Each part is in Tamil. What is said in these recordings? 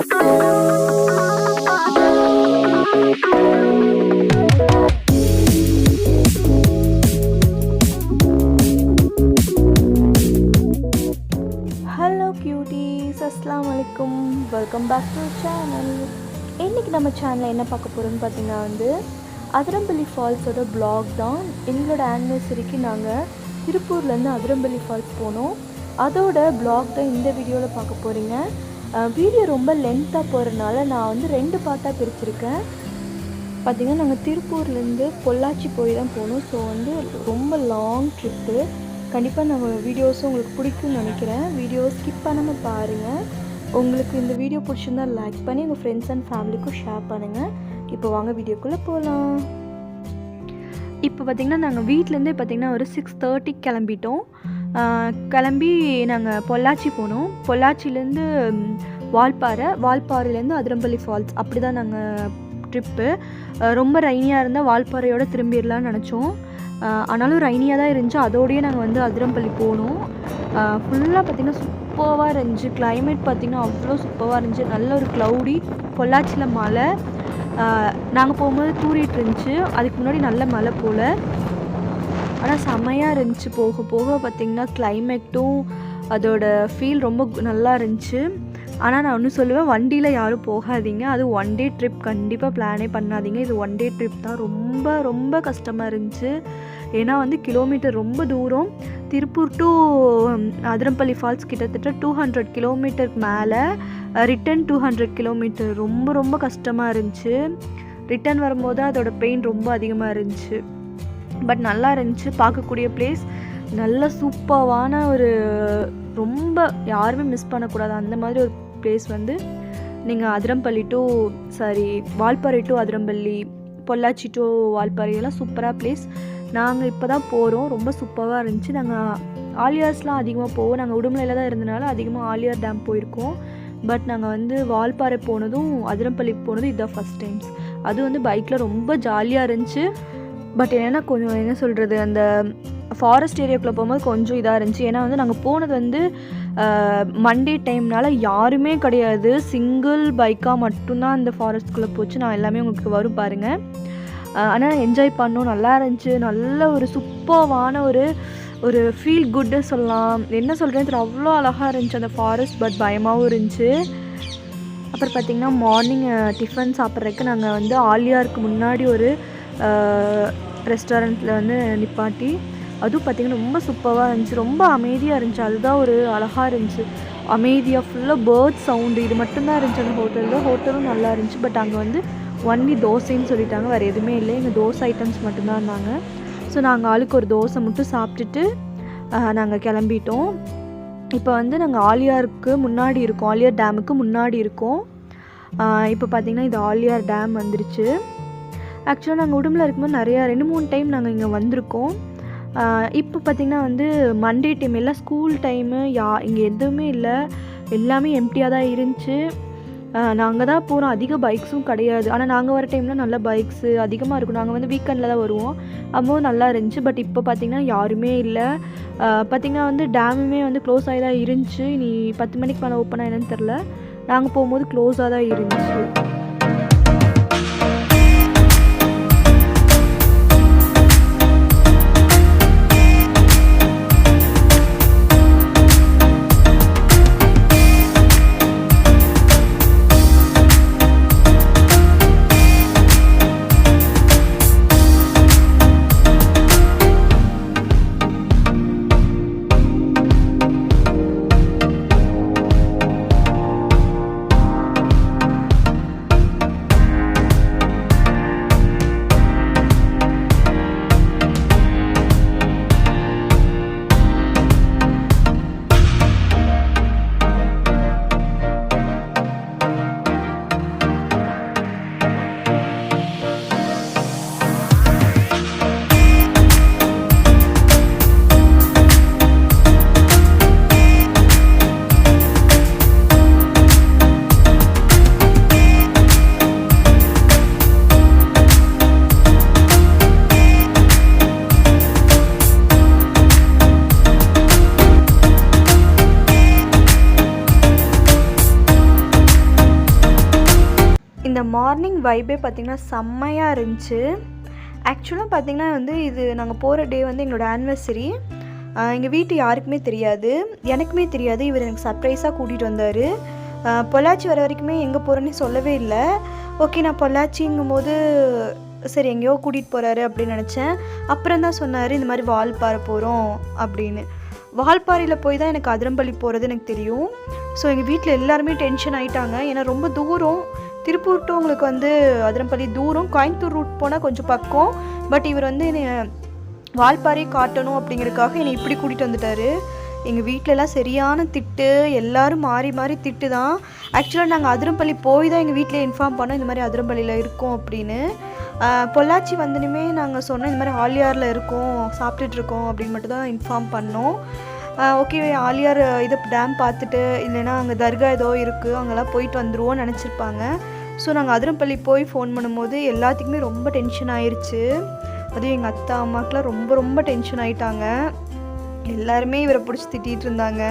ஹலோ கியூட்டீஸ், அஸ்ஸலாமு அலைக்கும். Welcome back to channel. இன்றைக்கி நம்ம சேனலில் என்ன பார்க்க போகிறோம்னு பார்த்தீங்கன்னா அதிரம்பள்ளி ஃபால்ஸோட ப்ளாக் தான். எங்களோட ஆனிவர்சரிக்கு நாங்கள் திருப்பூர்லேருந்து அதிரம்பள்ளி ஃபால்ஸ் போனோம். அதோட ப்ளாக் தான் இந்த வீடியோவில் பார்க்க போகிறீங்க. வீடியோ ரொம்ப லென்த்தாக போகிறதுனால நான் 2 பார்ட்டாக பிரிச்சுருக்கேன். பார்த்திங்கன்னா நாங்கள் திருப்பூர்லேருந்து பொள்ளாச்சி போய் தான் போனோம். ஸோ ரொம்ப லாங் ட்ரிப்பு. கண்டிப்பாக நாங்கள் வீடியோஸும் உங்களுக்கு பிடிக்கும்னு நினைக்கிறேன். வீடியோ ஸ்கிப் பண்ணாமல் பாருங்கள். உங்களுக்கு இந்த வீடியோ பிடிச்சிருந்தா லைக் பண்ணி உங்கள் ஃப்ரெண்ட்ஸ் அண்ட் ஃபேமிலிக்கும் ஷேர் பண்ணுங்கள். இப்போ வாங்க வீடியோக்குள்ளே போகலாம். இப்போ பார்த்திங்கன்னா நாங்கள் வீட்டிலேருந்தே பார்த்திங்கன்னா ஒரு 6:30 கிளம்பிட்டோம். கிளம்பி நாங்கள் பொள்ளாச்சி போனோம். பொள்ளாச்சிலேருந்து வால்பாறையிலேருந்து அதிரம்பள்ளி ஃபால்ஸ் அப்படி தான் நாங்கள் ட்ரிப்பு. ரொம்ப ரைனியாக இருந்தால் வால்பாறையோடு திரும்பிடலான்னு நினச்சோம். ஆனாலும் ரைனியாக தான் இருந்துச்சு. அதோடையே நாங்கள் அதிரம்பள்ளி போனோம். ஃபுல்லாக பார்த்திங்கன்னா சூப்பராக இருந்துச்சு. கிளைமேட் பார்த்திங்கன்னா அவ்வளோ சூப்பராக இருந்துச்சு. நல்ல ஒரு க்ளவுடி. பொள்ளாச்சியில் மழை. நாங்கள் போகும்போது தூரிட்டு இருந்துச்சு. அதுக்கு முன்னாடி நல்ல மழை போல். ஆனால் செம்மையாக இருந்துச்சு. போக போக பார்த்திங்கன்னா கிளைமேட்டும் அதோட ஃபீல் ரொம்ப நல்லா இருந்துச்சு. ஆனால் நான் ஒன்று சொல்லுவேன், வண்டியில் யாரும் போகாதீங்க. அது 1 டே ட்ரிப். கண்டிப்பாக பிளானே பண்ணாதீங்க. இது 1 டே ட்ரிப் தான். ரொம்ப ரொம்ப கஷ்டமாக இருந்துச்சு. ஏன்னா கிலோமீட்டர் ரொம்ப தூரம். திருப்பூர் டு அதிரம்பள்ளி ஃபால்ஸ் கிட்டத்தட்ட 200 கிலோமீட்டருக்கு மேலே. Return 200 kilometre. ரொம்ப ரொம்ப கஷ்டமாக இருந்துச்சு. ரிட்டன் வரும்போது அதோட பெயின் ரொம்ப அதிகமாக இருந்துச்சு. பட் நல்லா இருந்துச்சு. பார்க்கக்கூடிய பிளேஸ் நல்ல சூப்பரான ஒரு, ரொம்ப யாருமே மிஸ் பண்ணக்கூடாது அந்த மாதிரி ஒரு பிளேஸ். நீங்கள் Athirappilly to Valparai to Athirappilly, Pollachi to Valparai எல்லாம் சூப்பராக பிளேஸ். நாங்கள் இப்போ தான் போகிறோம். ரொம்ப சூப்பராக இருந்துச்சு. நாங்கள் ஆலியார்ஸ்லாம் அதிகமாக போவோம். நாங்கள் உடுமலையில் தான் இருந்தனால அதிகமாக ஆலியார் டேம் போயிருக்கோம். பட் நாங்கள் வால்பாறை போனதும் அதிரம்பள்ளி போனதும் இதுதான் ஃபஸ்ட் டைம்ஸ். அது பைக்கில் ரொம்ப ஜாலியாக இருந்துச்சு. பட் என்னென்னா கொஞ்சம் என்ன சொல்கிறது, அந்த ஃபாரஸ்ட் ஏரியாக்குள்ளே போகும்போது கொஞ்சம் இதாக இருந்துச்சு. ஏன்னா நாங்கள் போனது மண்டே டைம்னால யாருமே கிடையாது. சிங்கிள் பைக்காக மட்டும்தான் அந்த ஃபாரஸ்ட்குள்ளே போச்சு. நான் எல்லாமே உங்களுக்கு வரும் பாருங்கள். ஆனால் என்ஜாய் பண்ணோம். நல்லா இருந்துச்சு. நல்ல ஒரு சூப்பரான ஒரு ஃபீல் குட்டு சொல்லலாம். என்ன சொல்கிறேன்னு தெரியல, அவ்வளோ அழகாக இருந்துச்சு அந்த ஃபாரஸ்ட். பட் பயமாகவும் இருந்துச்சு. அப்புறம் பார்த்திங்கன்னா மார்னிங் டிஃபன் சாப்பிட்றதுக்கு நாங்கள் ஆலியாருக்கு முன்னாடி ஒரு ரெஸ்டாரண்ட்டில் நிப்பாட்டி, அதுவும் பார்த்திங்கன்னா ரொம்ப சூப்பராக இருந்துச்சு. ரொம்ப அமைதியாக இருந்துச்சு. அதுதான் ஒரு அழகாக இருந்துச்சு. அமைதியாக ஃபுல்லாக பேர்ட் சவுண்டு இது மட்டும்தான் இருந்துச்சு அந்த ஹோட்டலில். ஹோட்டலும் நல்லா இருந்துச்சு. பட் அங்கே ஒன்லி தோசைன்னு சொல்லிட்டாங்க. வேறு எதுவுமே இல்லை. இங்கே தோசை ஐட்டம்ஸ் மட்டும்தான் இருந்தாங்க. ஸோ நாங்கள் ஆளுக்கு ஒரு தோசை மட்டும் சாப்பிட்டுட்டு நாங்கள் கிளம்பிட்டோம். இப்போ நாங்கள் ஆலியாருக்கு முன்னாடி இருக்கோம். ஆலியார் டேமுக்கு முன்னாடி இருக்கோம். இப்போ பார்த்திங்கன்னா இது ஆலியார் டேம் வந்துருச்சு. ஆக்சுவலாக நாங்கள் உடம்புல இருக்கும்போது நிறையா 2-3 டைம் நாங்கள் இங்கே வந்திருக்கோம். இப்போ பார்த்திங்கன்னா மண்டே டைம் எல்லாம் ஸ்கூல் டைமு. இங்கே எதுவுமே இல்லை. எல்லாமே எம்டியாக தான் இருந்துச்சு. நாங்கள் தான் போகிறோம். அதிக பைக்ஸும் கிடையாது. ஆனால் நாங்கள் வர டைமில் நல்ல பைக்ஸு அதிகமாக இருக்கும். நாங்கள் வீக்கெண்டில் தான் வருவோம். அப்போது நல்லா இருந்துச்சு. பட் இப்போ பார்த்திங்கன்னா யாருமே இல்லை. பார்த்திங்கன்னா டேமுமே க்ளோஸ் ஆகி தான் இருந்துச்சு. இனி 10 மணிக்கு மேலே ஓப்பனாக என்னன்னு தெரில. நாங்கள் போகும்போது க்ளோஸாக தான் இருந்துச்சு. மார்னிங் வைபே பார்த்திங்கன்னா செம்மையாக இருந்துச்சு. ஆக்சுவலாக பார்த்திங்கன்னா வந்து இது நாங்கள் போகிற டே வந்து எங்களோட ஆனிவர்சரி. எங்கள் வீட்டு யாருக்குமே தெரியாது, எனக்குமே தெரியாது. இவர் எனக்கு சர்ப்ரைஸாக கூட்டிகிட்டு வந்தார். பொள்ளாச்சி வர வரைக்குமே எங்கே போகிறேன்னு சொல்லவே இல்லை. ஓகே, நான் பொள்ளாச்சிங்கும் போது சரி எங்கேயோ கூட்டிகிட்டு போகிறாரு அப்படின்னு நினச்சேன். அப்புறம் தான் சொன்னார் இந்த மாதிரி வால்பாறை போகிறோம் அப்படின்னு. வால்பாறையில் போய் தான் எனக்கு அதிரம்பள்ளி போகிறது எனக்கு தெரியும். ஸோ எங்கள் வீட்டில் எல்லாருமே டென்ஷன் ஆகிட்டாங்க. ஏன்னா ரொம்ப தூரம், திருப்பூர் டு உங்களுக்கு வந்து அதிரம்பள்ளி தூரம். கோயம்புத்தூர் ரூட் போனால் கொஞ்சம் பக்கம். பட் இவர் வந்து என்னை வால்பாறை காட்டணும் அப்படிங்கிறதுக்காக என்னை இப்படி கூட்டிகிட்டு வந்துட்டார். எங்கள் வீட்டிலலாம் சரியான திட்டு, எல்லோரும் மாறி மாறி திட்டு தான். ஆக்சுவலாக நாங்கள் அதிரம்பள்ளி போய் தான் எங்கள் வீட்டில் இன்ஃபார்ம் பண்ணோம் இந்த மாதிரி அதிரம்பள்ளியில் இருக்கோம் அப்படின்னு. பொள்ளாச்சி வந்தனுமே நாங்கள் சொன்னோம் இந்த மாதிரி ஆலியாரில் இருக்கோம், சாப்பிட்டுட்ருக்கோம் அப்படின்னு மட்டும் தான் இன்ஃபார்ம் பண்ணோம். ஓகே, ஆலியார் இதை டேம் பார்த்துட்டு இல்லைன்னா அங்கே தர்கா ஏதோ இருக்குது அங்கெல்லாம் போயிட்டு வந்துடுவோம்னு நினச்சிருப்பாங்க. ஸோ நாங்கள் அதிரம்பள்ளி போய் ஃபோன் பண்ணும்போது எல்லாத்துக்குமே ரொம்ப டென்ஷன் ஆயிடுச்சு. அதுவும் எங்கள் அத்தா அம்மாக்கெலாம் ரொம்ப ரொம்ப டென்ஷன் ஆகிட்டாங்க. எல்லாருமே இவரை பிடிச்சி திட்டிகிட்டு இருந்தாங்க.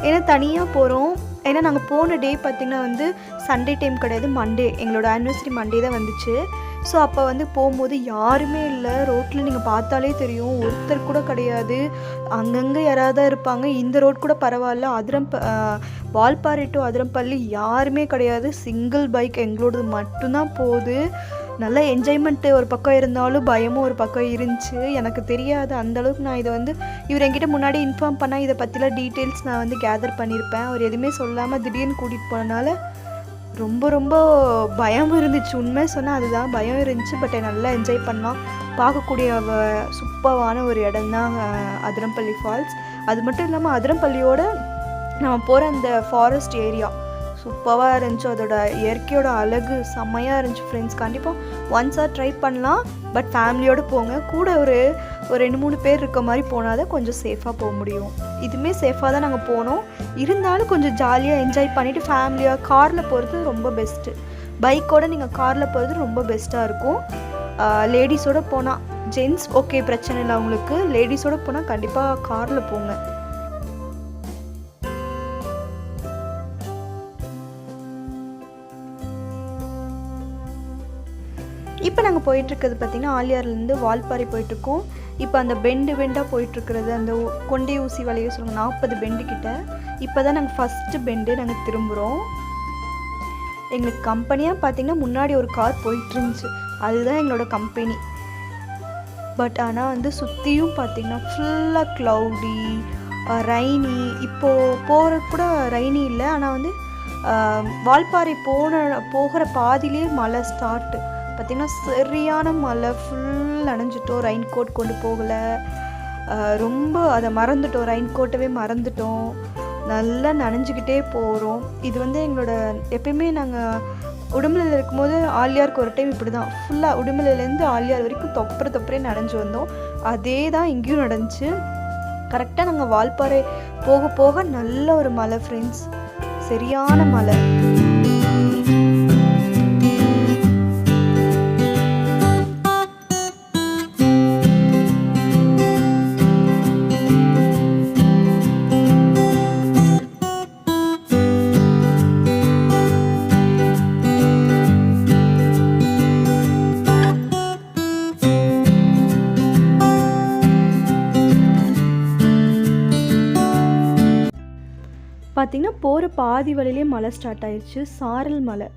ஏன்னா தனியாக போகிறோம். ஏன்னா நாங்கள் போன டே பார்த்திங்கன்னா வந்து சண்டே டைம் கிடையாது, மண்டே. எங்களோட ஆனிவர்சரி மண்டே தான் வந்துச்சு. ஸோ அப்போ வந்து போகும்போது யாருமே இல்லை. ரோட்டில் நீங்கள் பார்த்தாலே தெரியும், ஒருத்தர் கூட கிடையாது. அங்கங்கே யாராவது தான் இருப்பாங்க. இந்த ரோட் கூட பரவாயில்ல. வால்பாறை டு அதிரம்பள்ளி யாருமே கிடையாது. சிங்கிள் பைக் எங்களோடது மட்டும்தான் போகுது. நல்லா என்ஜாய்மெண்ட்டு ஒரு பக்கம் இருந்தாலும் பயமும் ஒரு பக்கம் இருந்துச்சு. எனக்கு தெரியாது அந்தளவுக்கு. நான் இதை வந்து இவர் என்கிட்ட முன்னாடி இன்ஃபார்ம் பண்ணால் இதை பற்றிலாம் டீட்டெயில்ஸ் நான் வந்து கேதர் பண்ணியிருப்பேன். அவர் எதுவுமே சொல்லாமல் திடீர்னு கூட்டிகிட்டு போனனால ரொம்ப ரொம்ப பயம் இருந்துச்சு. உண்மை சொன்னால் அதுதான் பயம் இருந்துச்சு. பட் நல்லா என்ஜாய் பண்ணலாம். பார்க்கக்கூடிய சூப்பரான ஒரு இடம் தான் அதிரம்பள்ளி ஃபால்ஸ். அது மட்டும் இல்லாமல் அதிரம்பள்ளியோட நம்ம போகிற அந்த ஃபாரஸ்ட் ஏரியா சூப்பராக இருந்துச்சு. அதோட இயற்கையோட அழகு செம்மையாக இருந்துச்சு. ஃப்ரெண்ட்ஸ் கண்டிப்பாக ஒன்ஸாக ட்ரை பண்ணலாம். பட் ஃபேமிலியோடு போங்க. கூட ஒரு 2-3 பேர் இருக்க மாதிரி போனால் தான் கொஞ்சம் சேஃபாக போக முடியும். இதுவுமே சேஃபாக தான் நாங்கள் போனோம். இருந்தாலும் கொஞ்சம் ஜாலியாக என்ஜாய் பண்ணிவிட்டு ஃபேமிலியாக காரில் போகிறது ரொம்ப பெஸ்ட்டு. பைக்கோடு நீங்கள் காரில் போகிறது ரொம்ப பெஸ்ட்டாக இருக்கும். லேடிஸோடு போனால், ஜென்ட்ஸ் ஓகே பிரச்சனை இல்லை அவங்களுக்கு. லேடிஸோடு போனால் கண்டிப்பாக காரில் போங்க. இப்போ நாங்கள் போயிட்டுருக்கிறது பார்த்திங்கன்னா ஆலியார்லேருந்து வால்பாறை போயிட்டுருக்கோம். இப்போ அந்த பெண்டாக போயிட்டுருக்கிறது அந்த கொண்டை ஊசி வளைய சொல்லுவாங்க 40 பெண்டு கிட்ட. இப்போ தான் நாங்கள் ஃபஸ்ட்டு பெண்டு நாங்கள் திரும்புகிறோம். எங்களுக்கு கம்பெனியாக பார்த்திங்கன்னா முன்னாடி ஒரு கார் போயிட்டுருந்துச்சு, அதுதான் எங்களோட கம்பெனி. பட் ஆனால் வந்து சுற்றியும் பார்த்திங்கன்னா ஃபுல்லாக க்ளவுடி, ரைனி. இப்போது போகிறது கூட ரைனி இல்லை. ஆனால் வந்து வால்பாறை போகிற பாதியிலே மழை ஸ்டார்ட்டு. பார்த்திங்கன்னா சரியான மழை, ஃபுல் நனைஞ்சிட்டோம். ரெயின் கோட் கொண்டு போகலை, ரொம்ப அதை மறந்துட்டோம். ரெயின் கோட்டவே மறந்துட்டோம். நல்லா நனைஞ்சிக்கிட்டே போகிறோம். இது வந்து எங்களோட எப்பயுமே நாங்கள் உடுமலையில் இருக்கும்போது ஆலியாருக்கு ஒரு டைம் இப்படி தான் ஃபுல்லாக உடுமலையிலேருந்து ஆலியார் வரைக்கும் தொப்பரே நனைஞ்சு வந்தோம். அதே தான் இங்கேயும் நடந்துச்சு. கரெக்டாக நாங்கள் வால்பாறை போக போக நல்ல ஒரு மழை ஃப்ரெண்ட்ஸ், சரியான மழை. பார்த்திங்கன்னா போகிற பாதி வழியிலே மழை ஸ்டார்ட் ஆயிடுச்சு. சாரல் மழை,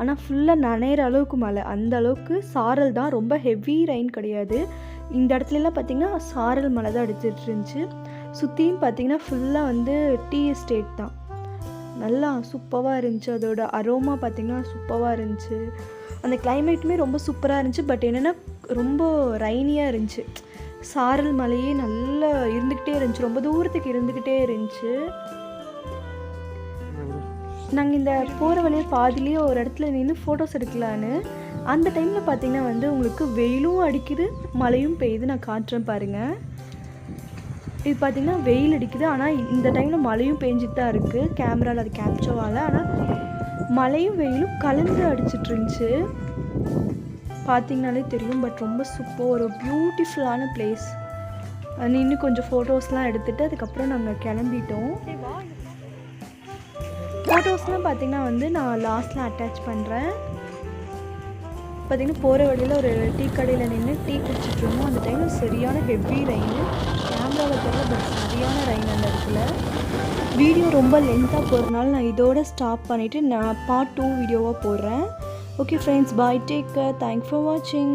ஆனால் ஃபுல்லாக நனைகிற அளவுக்கு மழை. அந்த அளவுக்கு சாரல் தான், ரொம்ப ஹெவி ரெயின் கிடையாது. இந்த இடத்துலலாம் பார்த்திங்கன்னா சாரல் மழை தான் அடிச்சிட்டு இருந்துச்சு. சுற்றியும் பார்த்திங்கன்னா ஃபுல்லாக வந்து டீ எஸ்டேட் தான். நல்லா சூப்பராக இருந்துச்சு. அதோட அரோமா பார்த்திங்கன்னா சூப்பராக இருந்துச்சு. அந்த கிளைமேட்டுமே ரொம்ப சூப்பராக இருந்துச்சு. பட் என்னென்னா ரொம்ப ரைனியாக இருந்துச்சு. சாரல் மழையே நல்லா இருந்துக்கிட்டே இருந்துச்சு, ரொம்ப தூரத்துக்கு இருந்துக்கிட்டே இருந்துச்சு. நாங்கள் இந்த போகிற வழியில் பாதிலேயே ஒரு இடத்துல நின்று ஃபோட்டோஸ் எடுக்கலான்னு, அந்த டைமில் பார்த்திங்கன்னா வந்து உங்களுக்கு வெயிலும் அடிக்குது மழையும் பெய்யுது. நான் காட்டுறேன் பாருங்கள். இது பார்த்திங்கன்னா வெயில் அடிக்குது, ஆனால் இந்த டைமில் மழையும் பெஞ்சிட்டு தான் இருக்குது. கேமராவில் அது கேப்சர் ஆகலை, ஆனால் மழையும் வெயிலும் கலந்து அடிச்சிட்டு இருந்துச்சு. பார்த்திங்கனாலே தெரியும். பட் ரொம்ப சூப்பர், ஒரு பியூட்டிஃபுல்லான பிளேஸ். நின்று கொஞ்சம் ஃபோட்டோஸ்லாம் எடுத்துகிட்டு அதுக்கப்புறம் நாங்கள் கிளம்பிட்டோம். ஃபோட்டோஸ்லாம் பார்த்திங்கன்னா வந்து நான் லாஸ்ட்டில் அட்டாச் பண்ணுறேன். பார்த்திங்கன்னா போகிற வழியில் ஒரு டீ கடையில் நின்று டீ குடிச்சிட்ருந்தோம். அந்த டைமில் சரியான ஹெவி ரெயின், கேமராவில் தெரியல, பட் சரியான ரெயின் அந்த இடத்துல. வீடியோ ரொம்ப லென்த்தாக போகிறதுனால நான் இதோட ஸ்டாப் பண்ணிவிட்டு நான் பார்ட் 2 வீடியோவாக போடுறேன். Okay friends, bye, take care, thanks for வாட்சிங்.